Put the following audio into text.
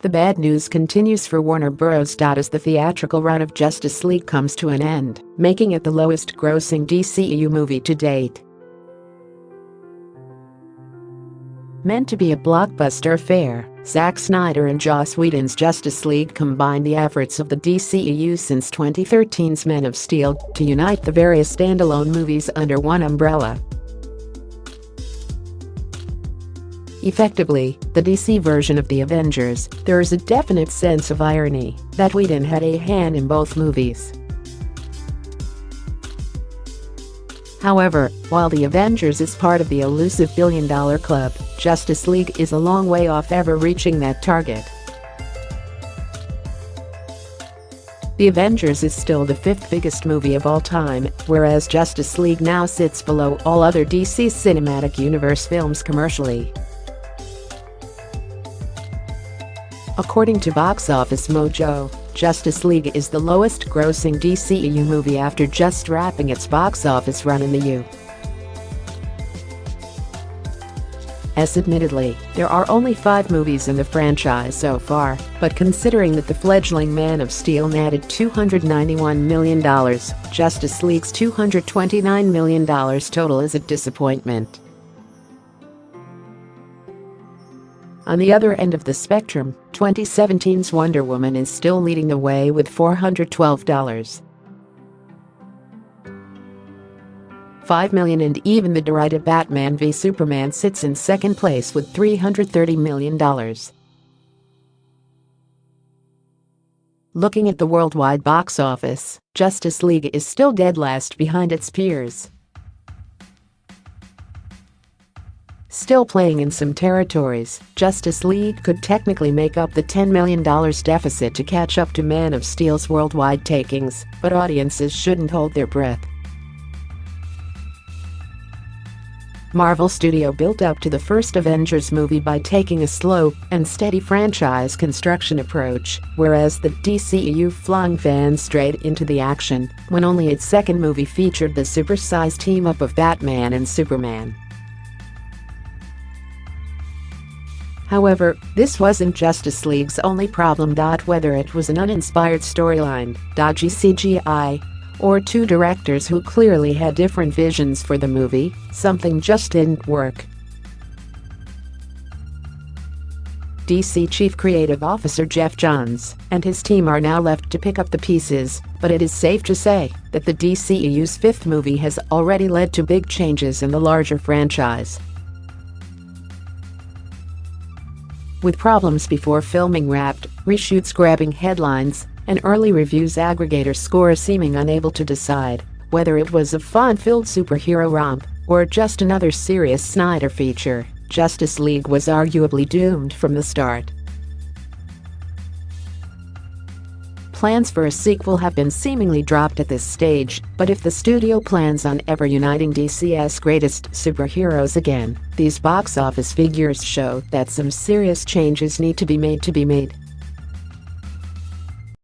The bad news continues for Warner Bros. As the theatrical run of Justice League comes to an end, making it the lowest-grossing DCEU movie to date. Meant to be a blockbuster affair, Zack Snyder and Joss Whedon's Justice League combined the efforts of the DCEU since 2013's Men of Steel to unite the various standalone movies under one umbrella. Effectively, the DC version of the Avengers, there is a definite sense of irony that Whedon had a hand in both movies. However, while the Avengers is part of the elusive billion-dollar club, Justice League is a long way off ever reaching that target. The Avengers is still the fifth biggest movie of all time, whereas Justice League now sits below all other DC Cinematic Universe films commercially. According to Box Office Mojo, Justice League is the lowest-grossing DCEU movie after just wrapping its box office run in the U.S.Admittedly, there are only 5 movies in the franchise so far, but considering that the fledgling Man of Steel netted $291 million, Justice League's $229 million total is a disappointment. On the other end of the spectrum, 2017's Wonder Woman is still leading the way with $412.5 million, and even the derided Batman v Superman sits in second place with $330 million. Looking at the worldwide box office, Justice League is still dead last behind its peers. Still playing in some territories, Justice League could technically make up the $10 million deficit to catch up to Man of Steel's worldwide takings, but audiences shouldn't hold their breath. Marvel Studio built up to the first Avengers movie by taking a slow and steady franchise construction approach, whereas the DCEU flung fans straight into the action when only its second movie featured the supersized team-up of Batman and Superman. However, this wasn't Justice League's only problem. Whether it was an uninspired storyline, dodgy CGI, or 2 directors who clearly had different visions for the movie, something just didn't work. DC Chief Creative Officer Jeff Johns and his team are now left to pick up the pieces, but it is safe to say that the DCEU's 5th movie has already led to big changes in the larger franchise. With problems before filming wrapped, reshoots grabbing headlines, and early reviews aggregator scores seeming unable to decide whether it was a fun-filled superhero romp or just another serious Snyder feature, Justice League was arguably doomed from the start. Plans for a sequel have been seemingly dropped at this stage, but if the studio plans on ever uniting DC's greatest superheroes again, these box office figures show that some serious changes need to be made.